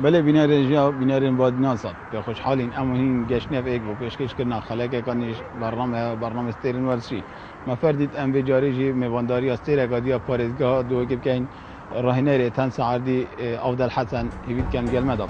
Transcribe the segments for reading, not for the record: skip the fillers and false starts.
بله بینار جا بینارین باد ناسد به خوشحالین اما هین گشنه و ایک و پیشکش کرنا خلاقه کنیش برنامه استرین ورشی ما فردید ام بجاری جی میوانداری استیر اگادیا پارزگاه دو که بکن راهنر تن سعردی افضل حسن هیوید کن گل مدام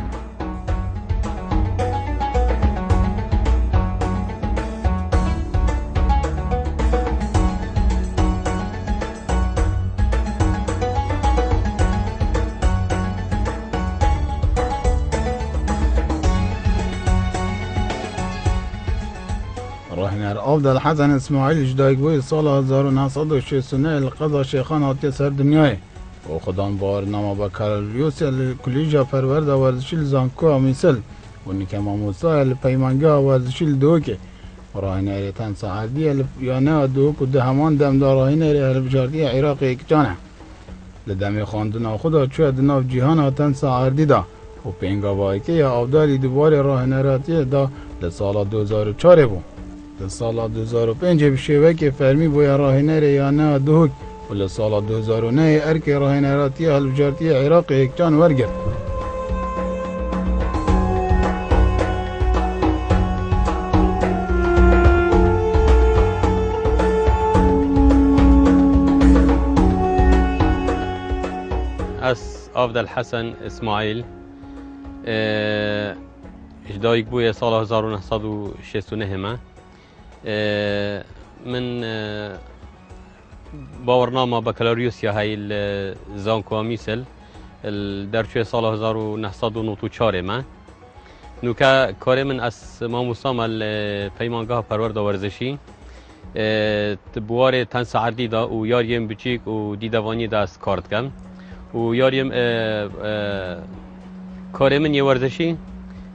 راهنر افضل حسن اسماعیل جدایک بوی سال 1969 القضا شیخان هاتی سر دنیای و خدان بارنامه بکالیوس کلیجا پرورد ورزشی زانکو میسل و نیکما موسا پیمانگاه ورزشی دوکه راهنر تن سعردی یانه دوک و دهمان دمدار راهنر هلبجاردی عراق اکجانه لدمی خواندن خدا چوه دناف جیهان تن سعردی دا و پینگا وایکه یا افضلی دوباره راهنراتی دا لسال 2004 بود سال 2005 بشیوه که فرمی بوی راهنر یا نه دوک و سال 2009 ارک راهنراتی هلبجارتی عراق یکجان ورگرد اس افضل حسن اسماعیل اجدایک بوی سال 1969 ما من باورنامه بكالوريوس يا هاي الزانكو ميسل درچه سال 1994 ما نوكا كاري من اس ماموساما البيمانگاه پرورد ورزشی تبوار تن سعردی دا و یاریم بچیک و دیدوانی دا اس کارد کم و یاریم کاری من یه ورزشی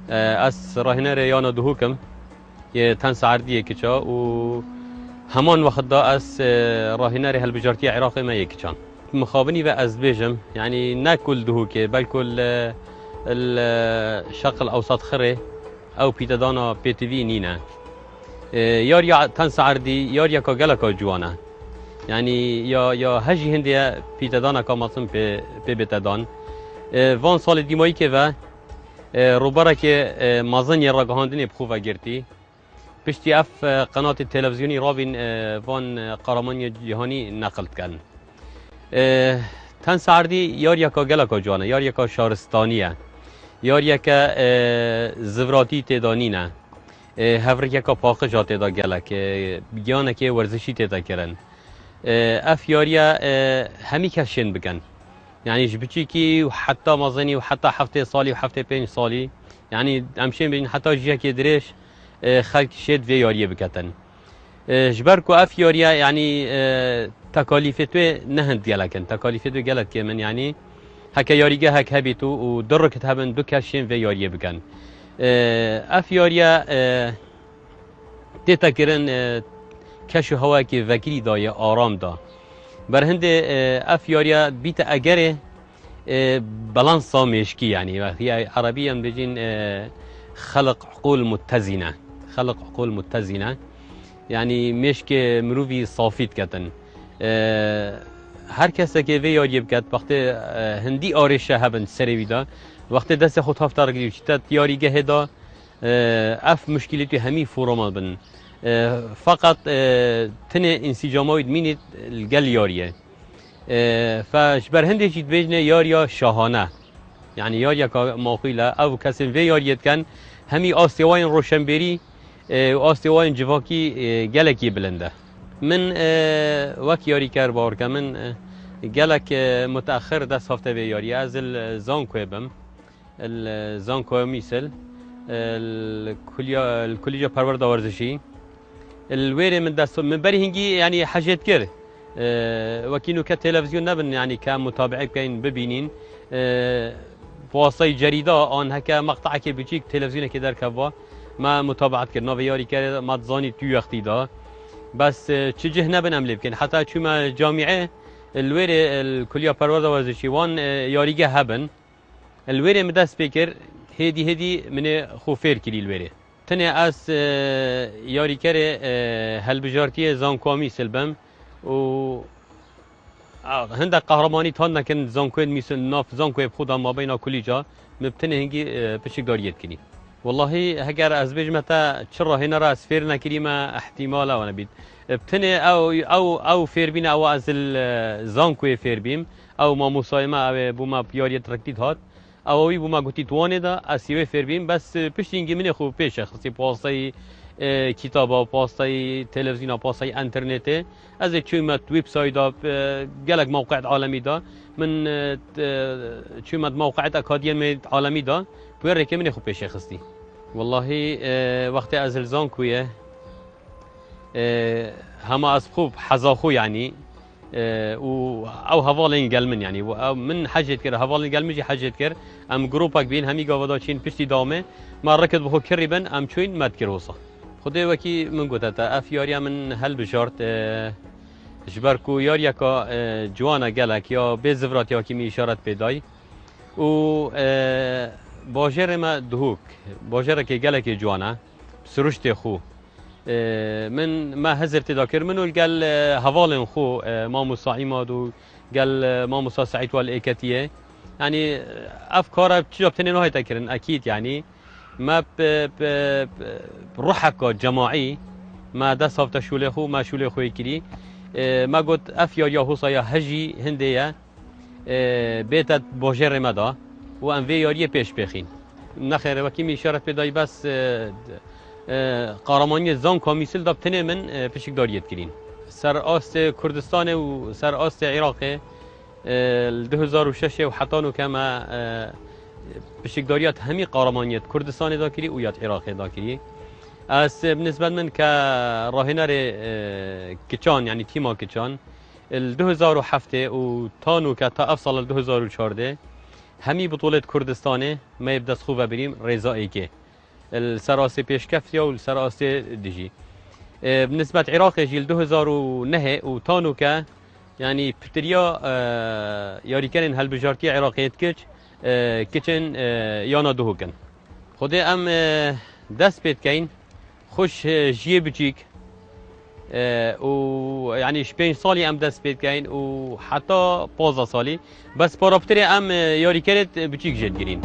اس راهنر یانا دهوکم یه تن سعردیه کچا و همان وقت دا از راهنر هلبجارتی عراق ما یکچان مخابنی و از بیجم یعنی نه کل دهوکه بلکل الشرق الاوسط خره او پیتدانا پی تی وی نینه یاریا تن سعردی یاریا کا گلکا جوانه یعنی یا هجی هندیا پیتدانا کا مصم پی بتدان وان سال دیمایی که و روبرا که مازن یه راگهاندنی بخوفه گرتی پشتی اف قناة التلفزيوني رابين وان قهرمان جهاني نقلت كان تن سعردي يار يكا گلكا جوانه يار يكا شارستانيه يار يكا زفراتي تدانينه هفرك يكا پاقجا تدا گلك بگيانه که ورزشي تدا کرن اف ياريا همي كشن بكن يعني جبچي كي وحتى مازني وحتى هفته سالي وهفته 5 سالي يعني امشين بين حتى جيه كي دريش خلق شد في یاریه بکتن جبر کو اف یاریه یعنی تکالیف تو نهند گلکن تکالیف تو گلت که من یعنی هک یاریگه هک هبیتو و درکت هبن دو کشین في یاریه بکن اف یاریه تتکرن کشو هوا که وکری دای آرام دا بر هند اف یاریه بیت اگره بالانسا مشکی يعني هي عربيا بيجين خلق عقول متزنه خلق عقول متزنه يعني مش که مروی صافیت کتن هر کسی که وی یاری بکت وقت هندی آرشه هبن سری دا وقت دست خود هفتار گیری چیت یاریگه هدا اف مشکلی همی فورما بن فقط تنه انسجاماید مینید الگل یاریه فجبر هندی چیت بجنه یاریا شاهانه يعني ياريا كماقيلة أو كسن في ياريت كان همي آسيوين روشنبري وآسيوين جواكي جالكي بلنده من وك ياري كاربار كمن جالك متأخر دست هفته في ياريا از الزانكو بم الزانكو ميسل الكلية پرورد ورزشي الويري من دست من بري هنجي يعني حاجات كر وكينو كتلفزيون نبن يعني كمتابعة كاين ببينين واسطه جریده آن هک مقطع که بچیک تلویزیون که در کوا ما متابعت کرد نویاری کرد ما تزانی توی وقتی دا بس چه جه نبنم لبکن حتی چون جامعه الویر الکلیا پرورد ورزشی وان یاریگه هبن الویر مدست بکر هدی من خوفیر کلی الویر تنه از یاری کرد هلبجارتی زانکوامی سلبم و هندك قهرماني تان نكن زانكويد مثل ناف زانكويد خدا ما بين كليجا مبتنه هنگي بشك داريت كني والله هجر از بجمتا چرا هنا راس فير نكري ما احتمالا وانا بيت بتنه او فير بين او از زانكويد فير بيم او ما مسايمه او بوما بياري تركتيت هات او وي بوما گوتي توانه دا اسيوي فير بيم بس پشتينگي من خو پیش خصي پاستي کتابا پاستای تلویزیون پاستای اینترنت از چومت ویب سایت گلک موقع عالمی دا من چومت موقع اکادمی عالمی دا بوره که من خوب پیش خستی والله وقتی از الزان کویه همه از خوب حزاخو يعني او هوالين قلمن يعني من حاجت كر هوالين قلمن جي حاجت كر ام جروبك بين همي قاودا چين پشتی دامه ما ركض بخو كريبن ام چوين مد كروسا خدای وکی من گوته اف یاریا من هل بجارت جبرکو یاریا که جوانا گلک یا به زفرات یا کی می اشارت پیدای و باجر ما دهوک باجر که گلک جوانا سرشت خو من ما هزر تذاكر منو قال هوالن خو ما مصاعيماد وقال ما مصا سعيد والايكاتيه يعني افكار تجاب تنين هاي تكرن اكيد يعني ما بروحك جماعي ما دست هفته شوله خو ما شوله خوی کری ما قلت افيار يا هوسا يا هجي هنديه بيتت باجر مدا و ام في ياريه پیش بخين نخير وكي می اشاره بدای بس قهرمانی زان کامیسل داب تنه من پیشک داریت کرین سر آست کردستان و سر آست عراق 2006 و حتی نو کما بشکداریات همی قهرمانیت کردستان دا کری و یاد عراق دا کری از بالنسبه من که راهنر کچان یعنی تیما کچان 2007 و تانو که تا افصل 2014 همی بطولت کردستانه ما يبدأ خوبه بریم رضایی که السراسي پیشکفتی و السراسي دیجی بالنسبه عراق جيل 2009 و تانو که يعني بتريا ياريكن هالبجارتي عراقيت كيتشن يانا دهوكن خدي ام دست بيت كاين خوش جي بجيك و يعني 5 سالي ام دست بيت كاين وحتى 15 سالي بس بارابتري ام ياريكنت بجيك جيت جرين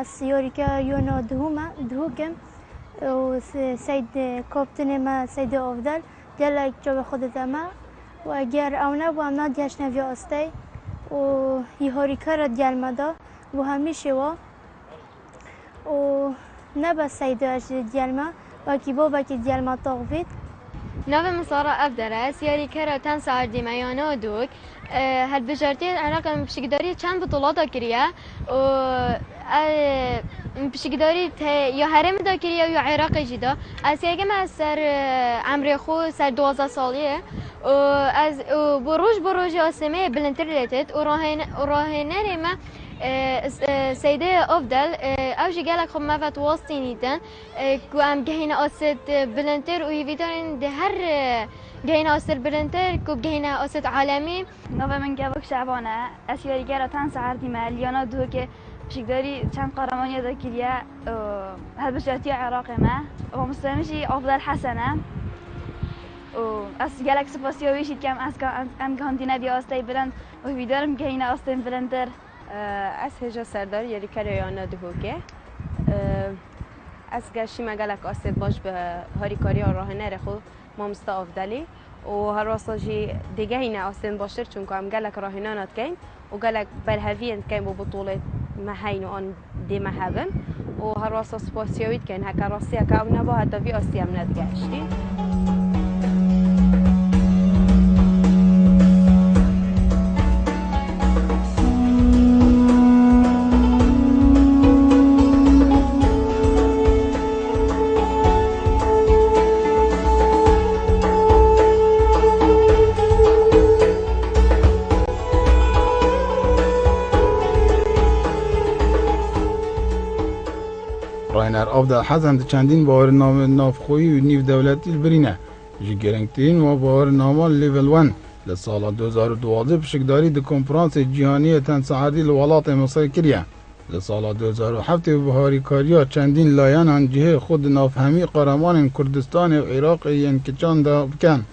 سيوريكا يونا دهوكم وسيد كابتن ما سيد أفضل قال جاب خودت ما وأجر أونا وأنا ديش نبي أستي ويهوريكا رد قال مدا وهميشه ونبى سيد أجد قال ما وكي بابا كي قال ما طاقفت نوع مصارع أفضل سياري كرة تنسى ديمايانا دوك هالبجارتي علاقة بشكداري كان بطولات كريا و بشكداري يا هرم دا كريا يا عراق جدا أسياق ما سر عمري خو سر 12 سالية و از بروج آسمه بلنترلتت وراهنري ما سيدة أفضل أوجي قالك خب ما فات واستينيتن كو أم جهينا أسد بلنتر ويفيدارين ده هر جهينا أسد بلنتر كو جهينا أسد عالمي نوع من جابك شعبانة أشياء جرا تنسى عردي مليانا دوك شكداري كان قرمانية ذكية هالبشرتي عراقي ما ومستمشي أفضل حسنة از گلک سپاسیابی شد کم از ام کانتینه بیا آستای بلند و ویدارم که این آستای بلندتر از هجا سردار یاری کریانا دهوکه از گشی مگلک آستای باش به هاری کاری راه نره خود ما مستا افدلی و هر راستا جی دیگه این آستای باشتر چون که ام گلک راه نانات کن و گلک برهویند کن با بطولت محین و آن دی محبن و هر راستا سپاسیابی کن هک راستی هک ام نبا حتی وی آستی ام ند گشتی راهنر افضل حسن چندین باور نام نافخویی و نیو دولتی البرینه جی گرنگترین و باور نامان لیول 1 لسال 2012 بشکداری د کنفرانس جهانی تن سعادی لولات مصر کریه لسال 2007 بهاری کاریا چندین لایان جهه خود نافهمی قهرمان کردستان و عراق ینکچان دا بکن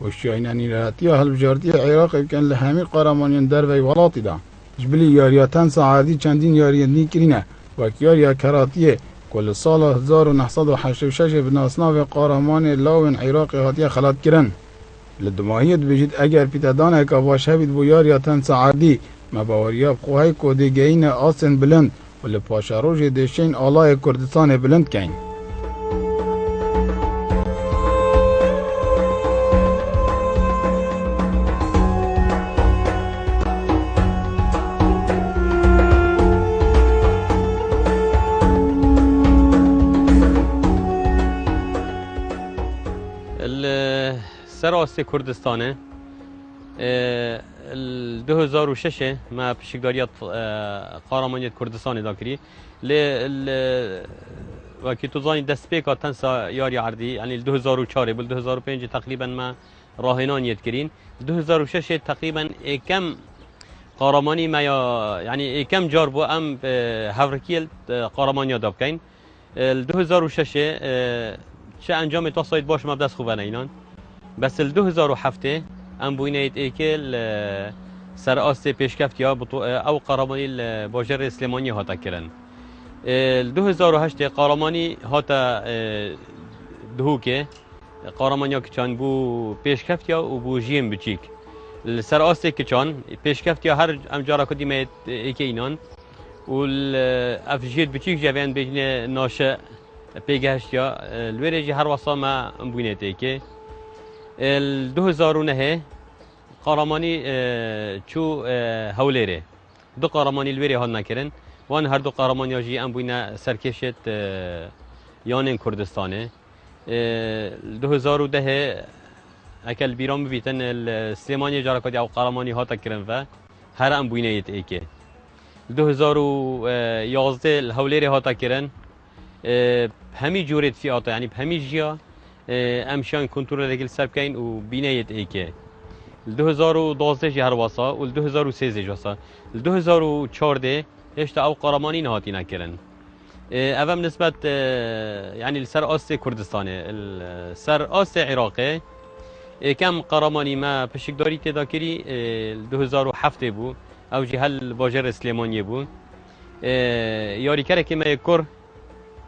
و شاینانی راتی هلبجارتی عراق بکن لهمی قهرمانیان در وی ولاتی دا جبلی یاریا تن سعادی چندین یاری نیکرینه و یاریا کراتیه کل سال 1986 بناسناو قهرمان لاون عراق هاتیه خلات کرن لدماهیت بجید اگر پیتدان که باشه بید بو یاریا تن سعادی مباوریاب خواه کودگین آسن بلند و لپاشاروش دشین آلای کردستان بلند کن سراست کردستانه 2006 ما پشتگاریات قهرمانیت کردستان داکری وقتی تو زانی دست پیکا تنسا یاری عردی یعنی 2004 بل 2005 تقریبا ما راهنانیت کرین 2006 تقریبا کم قهرمانی ما یعنی کم جار بو ام هفرکیل قهرمانی داب کین 2006 چه انجام توسایت باش ما دست خوبه اینان بس 2007 ام بوینید ایکل سر آست پیشکفت یا او قهرمانی باجر سلیمانی هاتا کرن 2008 قهرمانی هاتا دهوکه قهرمانی که چان بو پیشکفت یا و بو جیم بچیک سر آست که چان پیشکفت یا هر ام جارا کدی میت ایک اینان و افجید بچیک جوان بجنه ناشه پیگهشت یا الوریجی هر وصا ما بوینید ایکه 2009 قهرمانی چو هولیره دو قهرمانی الوری هان نکردن وان هر دو قهرمانی جی ام بوینا سرکشت یانین کردستانه 2010 اکل بیرام بیتن سلیمانی جارکادی او قهرمانی ها تکرن و هر ام بوینا یت ایکه 2011 الهولیره ها تکرن همی جورت فیاتا یعنی همی جیا امشان کنترل رجل سبکین و بینایت ایکه 2012 هر واسا و 2013 واسا 2014 اشتا او قهرمانی نهاتی نکردن اوام نسبت یعنی سر آست کردستانه سر آست عراقه کم قهرمانی ما پشکداری تدا کری 2007 بو او جهل باجر سلیمانی بو یاری کرده که ما کر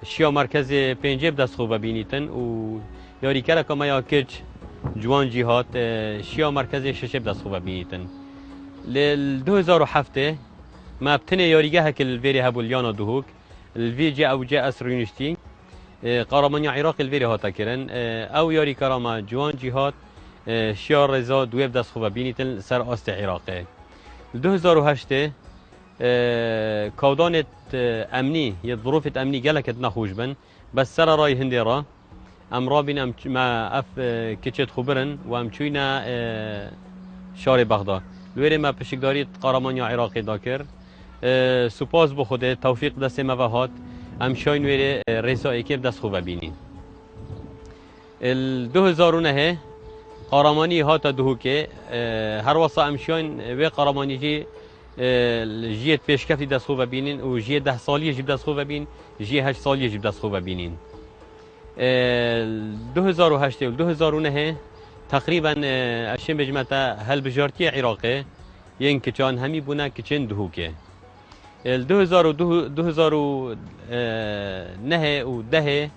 شیا مرکز پنجاب دست خوب بینیتن و یاری کرده که ما یا کج جوان جهات شیا مرکز ششب دست خوب بینیتن ل 2007 ما بتنه یاریگه هک الویری هبولیانا دهوک الویجی او جه اسرینشتی قهرمانی عراق الویری هاتا کرن او یاری کرده جوان جهات شیا رضا دویب دست خوب بینیتن سر آست عراقه 2008 کودانت امنی یا ظروفت امنی گلکت نخوش بن بس سر رای هندی را ام رابین ام ما اف کچت خبرن و ام چوینا شار بغداد لوری ما پشکداری قهرمانی عراقی داکر سپاس بخوده توفیق دست ما هات ام شاین وری رئیس اکیب دست خوب بینین 2009 قهرمانی هات دهوکه هر وصا ام شاین و قهرمانی جی جیت پیشکفتی دست خوب ببینین و جیه 10 سالیه جیب دست خوب ببین جیه 8 سالیه جیب دست خوب ببینین 2008 و 2009 تقریبا اشیم بجمتا هل بجارتی عراقه ین کچان همی بونا کچن دهوکه 2009 و 10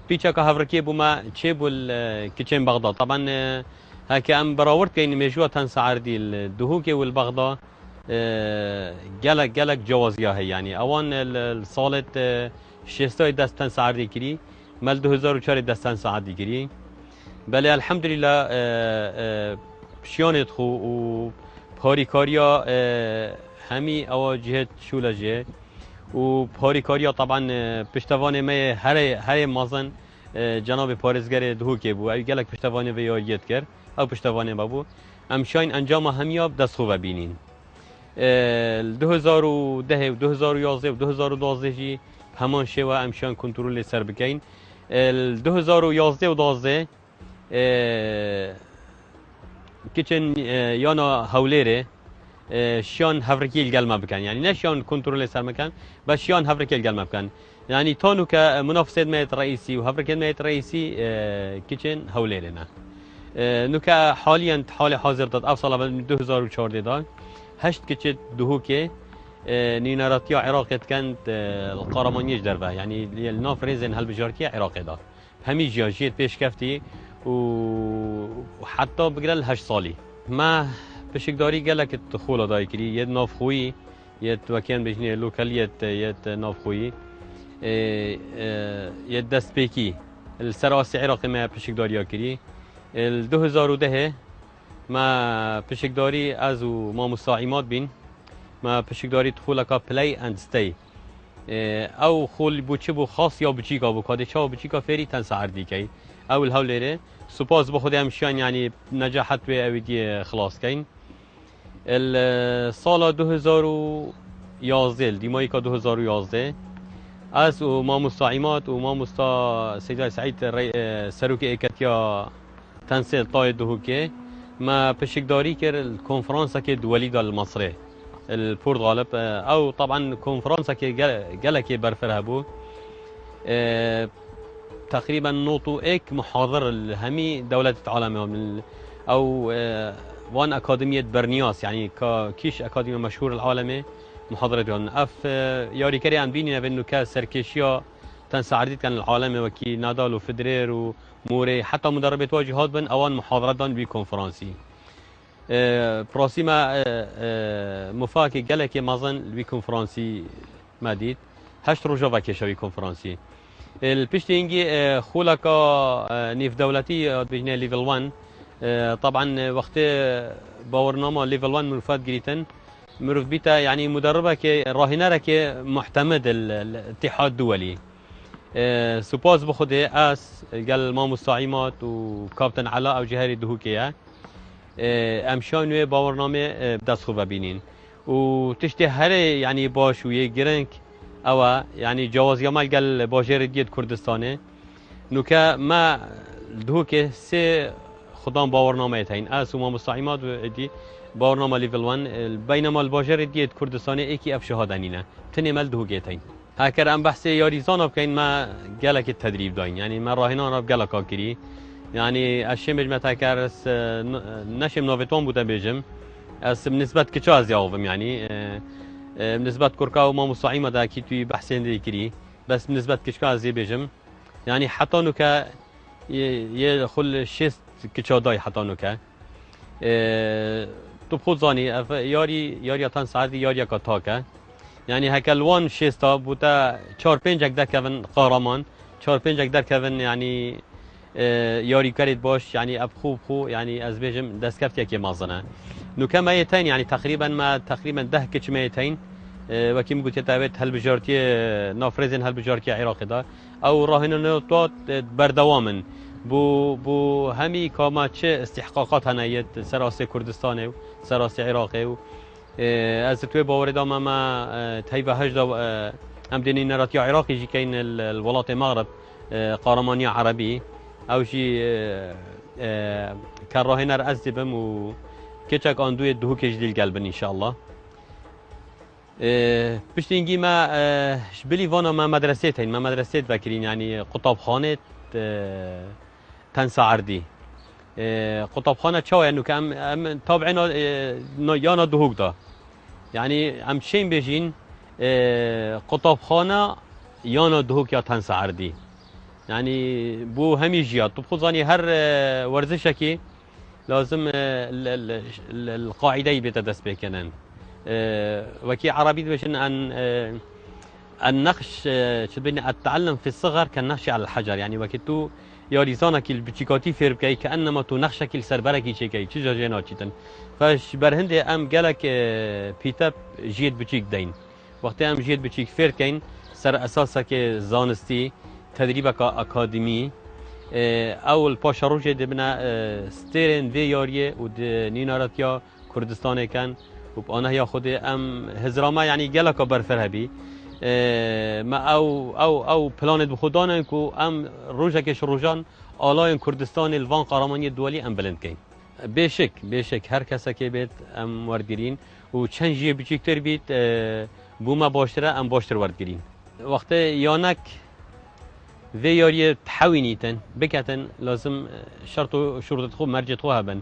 پیچا که هفرکی بوما چه بول کچن بغداد طبعا هكا ام براورت كاين مجوة تنسعردي الدهوكي والبغضاء قالك جوازيا هي يعني اوان الصالة شيستاي دست تنسعردي كري مال 2004 دست تنسعردي كري بل الحمد لله شيانت خو و بهاريكاريا همي او جهت شولجه و بهاريكاريا طبعا پشتوان ما هر مازن جناب پارزگر دهوکي بو او قالك پشتوان وياريت كر او پشتوانه بابو امشاین انجام همیاب دست خوب بینین 2010 و 2011 و 2012 جی همان شوا امشان کنترل سر بکین 2011 و 12 کچن یانا هولیره شان هفرکی الگلمه بکن یعنی نه شان کنترل سر مکن بس شان هفرکی الگلمه بکن يعني تونو كمنافسة ميت رئيسي وهفركة ميت رئيسي كيتشن هوليرنا نوكا حاليا حال حاضر داد أوصل بال 2014 دا هشت كيتشت دهوكي نيناراتيا عراق كانت القرمانيش دربه يعني الناف ريزن هالبجاركية عراقي دا همي جيت بيش كفتي وحتى بقرال هشت صالي ما بشكداري قالك الدخول داي كري يد ناف خوي يد وكان بجني لوكالية يد ناف خوي يد دست بيكي السراسي عراقي ما بشكداري كري ال 2010 ما بشكداري ازو ما مساعمات بين ما بشكداري دخولك بلاي اند ستي او خول بوچبو خاص یا بچیکا بو کادشا و بچیکا فری تنسعردی کی او الهولره سپاس بخود همشان يعني نجاحت و اویدی خلاص کین السال 2011 دیمایی که 2011 از و ما مستعیمات و ما مستا سیدای سعید سروک ایکتیا تنسیل طای دهوکه ما بشكداري كر الكونفرنس كي دولي دال المصري البرتغال او طبعا كونفرنس كي جالكي برفرها بو تقريبا نوتو اك محاضر الهمي دولة العالم او وان اكاديمية برنياس يعني كيش اكاديمية مشهور العالمي محاضرة اف ياري كري عن بيني بانه كسركيشيا تنسعرديت كان العالم وكي نادال وفدرير وموري حتى مدربة واجهات بن اوان محاضرات دان بكونفرنسي براسيما مفاكي جالكي مازن بكونفرنسي ماديت هشت روجا وكيشا بكونفرنسي البيشتينجي خولكا نيف دولتي بجنة ليفل 1 طبعا وقت باورنامه ليفل 1 مرفات جريتن مرف بيتا يعني مدربة كي راهنة كي معتمد الاتحاد الدولي سپاس بخوده اس قال ما مستعيمات وكابتن علاء او جهاري دهوكيه امشان و باورنامه دست خوب ببینین و تشته هر يعني باش و يگرنك او يعني جواز يمال قال باجر ديت كردستانه نوكا ما دهوكه سه خدام باورنامه تاين اس و ما مستعيمات دي باورنامه ليفل 1 بينما الباجر ديت كردستانه اكي اف شهادنينه تني مال دهوكه تاين هكر ام بحث ياريزان بكين ما قالك التدريب داين يعني ما راهنان قالك كاكري يعني اشم بجمت هكرس نشم نوفتون بودا بيجم اس بنسبة كتشاز ياوفم يعني بنسبة كركا وما مصاعيمة دا اكيد في بحثين دي كري بس بنسبة كتشاز بيجم يعني حتى نوكا يدخل شيست كتشاداي حتى نوكا تو بخود زاني ياري تان ساعدي ياري كاتاكا يعني هكالوان شيستا بوتا 4-5 در كفن قهرمان 4-5 در كفن يعني ياري كاريت باش يعني اب خو يعني از بيجم دسكفتي كي مازنه نو كما يتين يعني تقريبا 10 كچميتين وكيم قلت تابت هل بجارتي نافرزن هل بجارتي عراق دا او راهن نوتات بردوامن بو همي كما چه استحقاقات هنيت سراسي كردستان و سراسي عراق از توی باورد ما تایب هجدا هم دینی نراتي عراقي جي كاين الولايات المغرب قهرمانية عربي او جي كان راهنر ازدبم و كيتشاك اندوي دهوكي جديد قلبن ان شاء الله پشتینگی ما بلی وانا ما مدرسه تین ما مدرسه بکرین یعنی قطابخانه تنسعردی قطابخانه چاوه انو که ام طابعنا یانا دهوک دا یعنی ام شین بجین قطابخانه یانا دهوک یا تنسعردی یعنی بو همی جیاد تو بخوزانی هر ورزشکی لازم القاعده بيتدس بكنن وكي عربي بشن ان النقش شبين التعلم في الصغر كالنقش على الحجر يعني وكتو ياريزانك البتشيكاتي فيربكاي كانما تو نقشك السربركي شيكاي تشجا جينا تشتن فاش برهندي ام قالك بيتاب جيد بتشيك دين وقت ام جيد بتشيك فيركين سر اساسك زانستي تدريبك اكاديمي اول پاشاروش دبنا سترن وی یاریه و نینارتیا کردستان کن و آنها یا خود ام هزراما یعنی گله که برفر هبی ما او پلاند بخودانه کو ام روزه که روزان آلای کردستان الوان قهرمانی دولی ام بلند کن بیشک هر کسی که بیت ام وردگیرین و چند جیه بچیکتر بیت بوما باشتره ام باشتر وردگیرین وقت یانک في ياري تحوينيتن بكتن لازم شرط خو مرجع خو هبن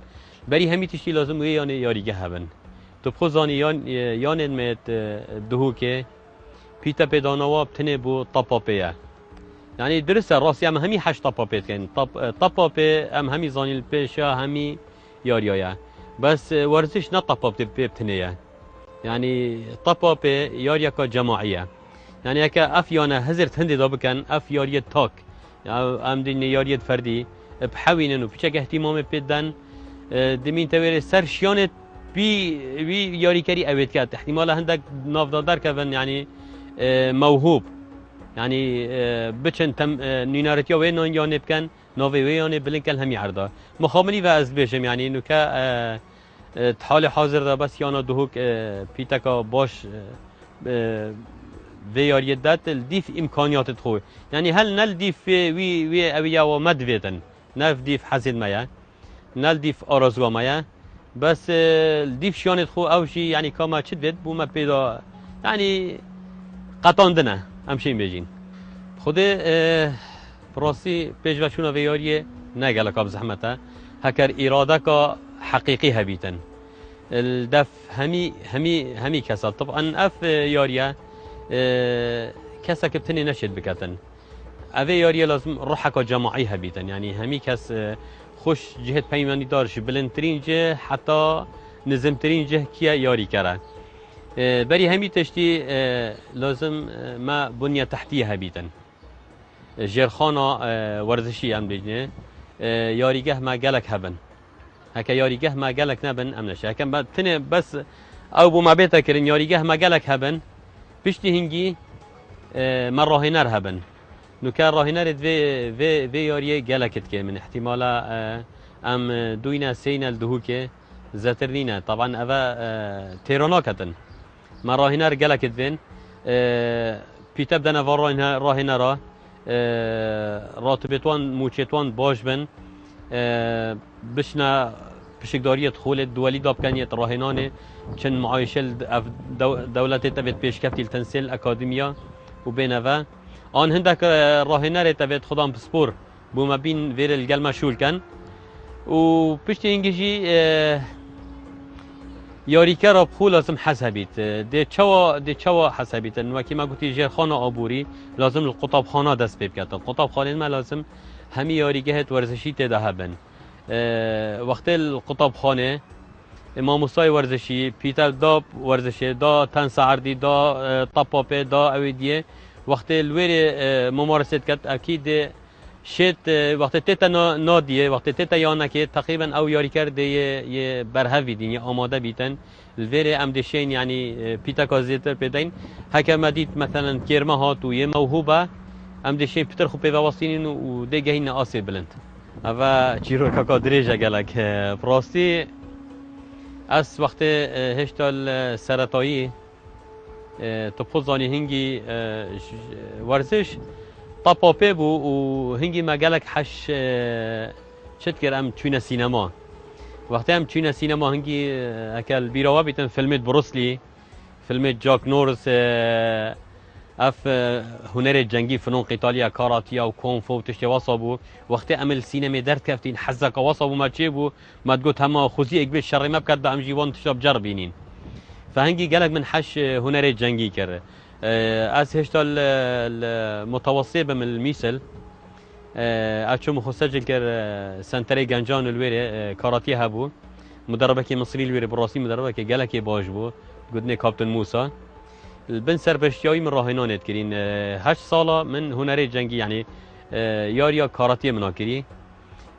بري همي تشتي لازم وي يعني ياري هبن تو بخوزاني يان مت دهوكه بيتا بدانوا بتني بو طبابيه يعني درس راسي ام همي حش طبابيت كان طبابي ام همي زاني البيشا همي ياريا بس ورزش نطباب بتنيه يعني طبابي ياريا كجماعيه يعني هكا افيانا هزرت هندي دابكن افياريت تاك ام دين ياريت فردي بحوينن وبشكل اهتمام بدن دمين توير سر شيانت بي ياري كري اويت كات احتمال هندك نافدار كفن يعني موهوب يعني بچن تم نينارتيا وين يانب كان نوفي وين بلنكل هم يعرضا مخاملي واز بيشم يعني انه كا حال حاضر ده بس يانا دهوك بيتاكا باش ویاریت داد الدیف امکانیات خوب یعنی هل نل دیف وی اویا و مدویدن نف دیف حزید مایا نل دیف آرزو مایا بس الدیف شانت خو اوشی یعنی کاما چت بید بوما پیدا یعنی قطاندنه همشین بجین خود پراسی پیشوشون ویاریه نگل کاب زحمته هکر اراده کا حقیقی هبیتن الدف همی کسا طبعا اف یاریه کس که بتنی نشد بکتن اوه یاری لازم روحک جماعی هبیتن یعنی همی کس خوش جهت پیمانی دارش بلندترین جه حتی نظمترین جه کیا یاری کرد بری همی تشتی لازم ما بنیه تحتیه هبیتن جرخانا ورزشی هم بجنه یاریگه ما گلک هبن هکا یاریگه ما گلک نبن ام نشه هکا تنه بس او بو ما بیتا کرن یاریگه ما گلک هبن پشتی هنگی من راهنر هبن نوکر راهنر وی یاریه گلکت که من احتمالا ام دوینا سینا الدهو که زترنینا طبعا اوه تیرانا کتن من راهنر گلکت بین پیتب دن اوه راهنرا راتبتوان موچتوان باش بن بشنا پشکداریت خولت دوالی داب کنیت راهنانه چند معایشه دولت تبت پیشکفتی التنسیل اکادمیا و بینوه آن هندک راهنر تبت خودم بسپور بوما بین ویر الگل مشغول کن و پشت اینگیجی یاریکه را بخو لازم حسابیت ده چوا حسابیت وکی ما گوتی جرخانه آبوری لازم القطابخانه دست بیب کتن قطابخانه ما لازم همی یاریگهت ورزشی تده هبن وقت القطابخانه ماموسای ورزشی پیتر داب ورزشی دا تنسعردی دا طبابه دا اویدیه وقت الویر ممارست کت اکید شت وقت تیتا نادیه وقت تیتا یانه که تقریبا او یاری کرده یه برهوی دین یه آماده بیتن الویر امدشین یعنی پیتا کازیتر پیدین حکم دید مثلا کرمه هات و یه موهوبه امدشین پیتر خوب پیوستینین و دیگه این آسیب بلند اما چیرو کاکا دریجه گلک فراستی از وقت هشتال سرطایی تو خودزانی هنگی ورزش طبابه بو و هنگی ما گلک حش چت کرم چوینه سینما وقتی هم چوینه سینما هنگی اکل بیراوا بیتن فیلمت بروسلی فیلم جاک نورس اف هنر جنگی فنون قتالیا کاراتیا و کونفو و تشتی واسا بو وقتی عمل سینما درد کفتین حزک واسا بو ما چه بو ما تقول هما خوزی اکبر شر ما بکرد ام جیوان تشاب جربینین فهنگی گلک من حش هنر جنگی کرد از هشتا المتوسط بم المثل اشوم خسجل كر سنتري جنجان الويري كاراتيه هبو مدربه كي مصري الويري براسي مدربه كي قالك باش بو قدني كابتن موسى البن سربشتياي من راهنانت كرين 8 ساله من هنري جنگي يعني ياريا كاراتيه مناكري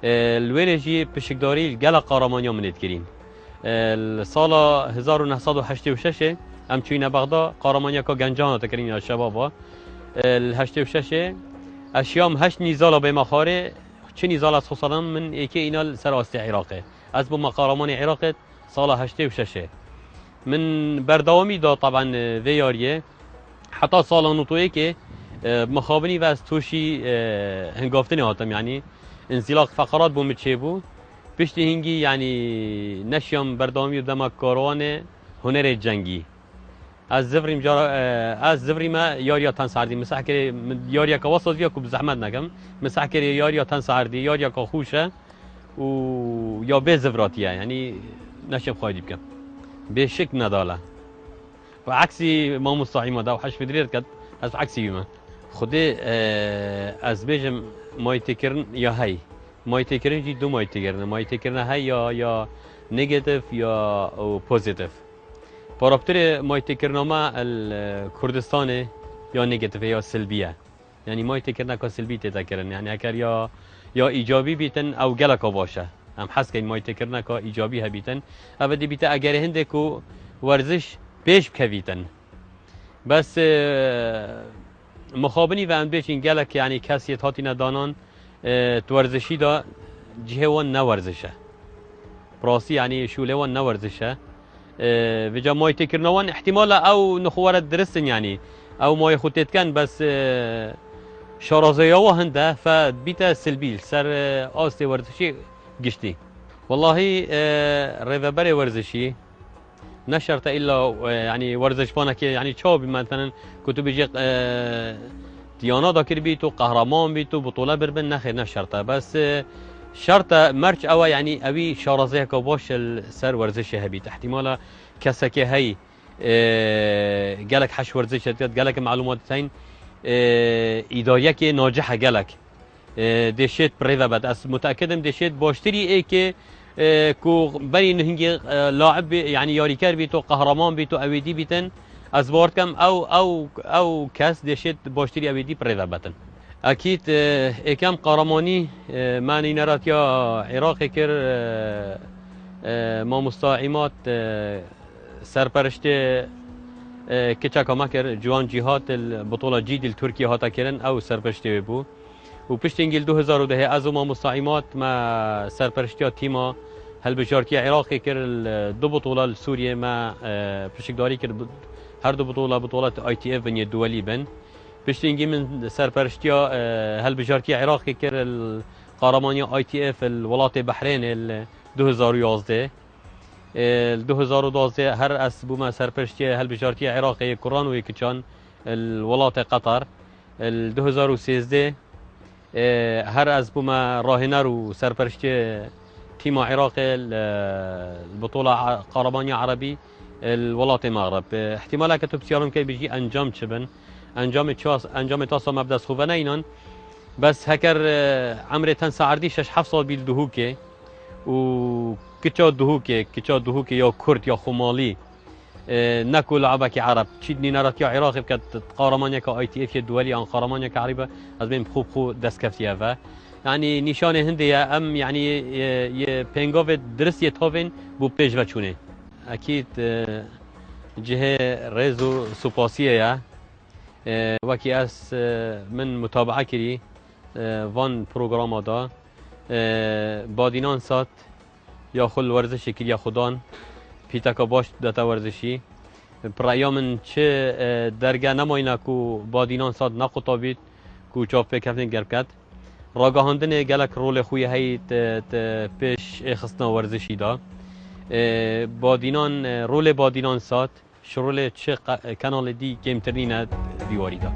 الويري جي بشكداري قال قهرمانيا منت كرين الساله 1986 ام چوينا بغداد قهرمانيا كا جنجان تكرين يا شبابا ال 86 اشیام 8 نیزالا به مخاره چه نیزال از خسالم من یکی اینا سراستی عراقه از با مقارمان عراق سال 86 من بردوامی دا طبعا ویاریه حتی سال نطویه که مخابنی و از توشی هنگافتنی هاتم یعنی انزلاق فقرات بوم چه بو پشتی هنگی یعنی نشیام بردوامی دم کاروان هنر جنگی از زفریم جارا از زفری ما یاریا تن سردی مسح کری یاریا که واسط بیا کوب زحمت نکم مسح کری یاریا تن سردی یاریا که خوشه و یا به زفراتیه یعنی نشم خواهی بکم به شک نداله و عکسی ما مستعیمه ده و حش فدریر کد از عکسی ما خودی از بیشم مایتکرن یا هی مایتکرن جی دو مایتکرن مایتکرن هی یا نگاتیو یا پوزیتیو پارابتر مایتی کرنامه الکردستان یا نگاتیو یا سلبیه یعنی مایتی کرنا که سلبی تیتا کرن یعنی اگر یا ایجابی بیتن او گلکا باشه هم حس که مایتی کرنا که ایجابی ها بیتن او دی بیتا اگر هنده که ورزش پیش بکویتن بس مخابنی و هم بیشین گلک یعنی کسیت هاتی ندانان تورزشی دا جهه وان نورزشه براسي يعني شو لوان نورزشه وجا ماي تكرنوان احتمال او نخوارت درسن يعني او ماي خوتت كان بس شارازيوا هنده فبيتا سلبيل سر آسي ورزشي قشتي والله ريفابري ورزشي نشرت الا يعني ورزش فانك يعني تشوبي مثلا كنت بيجي ديانا داكر بيتو قهرمان بيتو بطولة بربن نخير نشرته بس شرط مرج او يعني اوي شارزيه كباش السر ورزش هبيت احتمال كسكي هي قالك حش ورزش قالك معلومات ثاني اداريه كي ناجحه قالك دشيت بريفا بد اس متاكدم دشيت باشتري اي كي كو بني نهنجي لاعب يعني ياريكر بيتو قهرمان بيتو اويدي بيتن از باركم او كاس دشيت باشتري اويدي بريفا بتن اكيد اكام قهرماني معني نرات يا عراقي كر ما مستعيمات سرپرشت كچا كماكر جوان جهات البطولة جيد التركيا هاتا كرن او سرپرشت بو و پشت انجل 2010 از ما مستعيمات ما سرپرشتيا تيما هل بشاركي عراقي كر دو بطولة لسوريا ما پشتداري كر هر دو بطولة ITF بن الدولي بن بشتينجي من سرپرشتيا هل بشاركي عراقي كر القهرمانية ITF الولايات بحرين 2011 2012 هر اس بوما سرپرشتيا هل بشاركي عراقي كوران ويكچان الولايات قطر 2013 هر از بوما راهنر و سرپرشتي تيم عراقي البطولة قهرمانية عربي الولايات المغرب احتمالا كتب سيارم كي بيجي انجام چبن انجام تاسا مبدا خوبه اینان بس هکر عمر تن ساعردی 6-7 سال بیل دهوکه و کچا دهوکه یا کرد یا خمالی نکو لعبه عرب چیدنی نرات یا عراقی بکد قهرمانی که ITF دولی آن قهرمانی که عربه از بین خوب دست کفتیه و یعنی نشان هنده ام یعنی یه پنگاو درست یه تاوین بو پیش و چونه اکید جهه رزو سپاسیه وکی از من متابعه کری وان پروگرام دا بادینان سات یا خل ورزشی کری یا خودان پیتاکا باش داتا ورزشی پرایا من چه درگه نماینا کو بادینان سات نقطا بید کو چاپ کفتن گرب کد راگاهاندن گلک رول خوی هی پیش خستنا ورزشی دا بادینان رول بادینان سات شرول چه کانال دی گیم ترینه دیواری دا.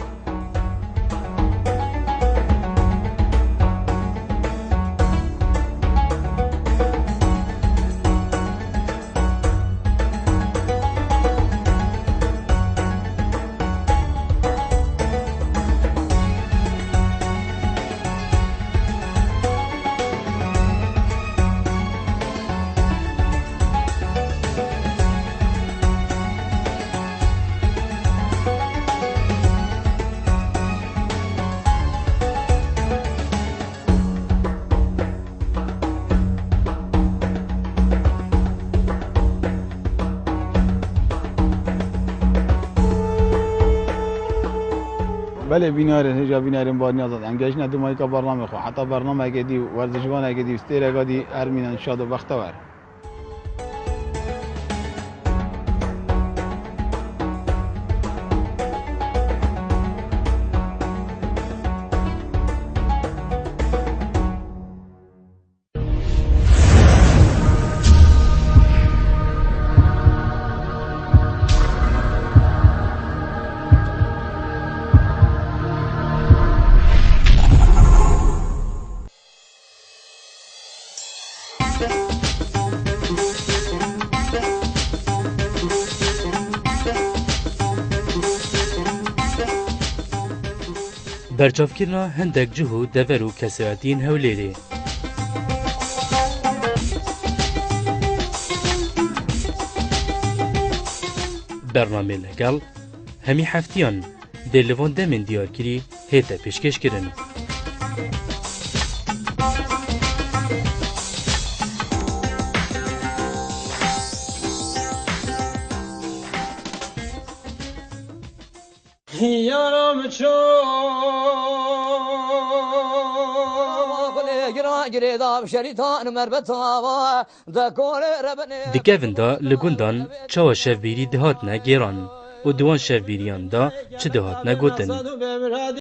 بله بینارن هجا بینارن بار نیازد انگیش ندومایی که برنامه خو حتی برنامه اگه دی ورزشگان اگه دی استیر اگه دی ارمینن شاد و بختور برچافکرنا هندک جهو دور و کسایتین هولیری برنامه لگل همی هفتیان دلوان دمین دیار کری هیتا پیشکش کرن یارم دکوین دا لگوندان چاوا شفبیری دهات نگیران و دوان شفبیریان دا چه دهات نگوتن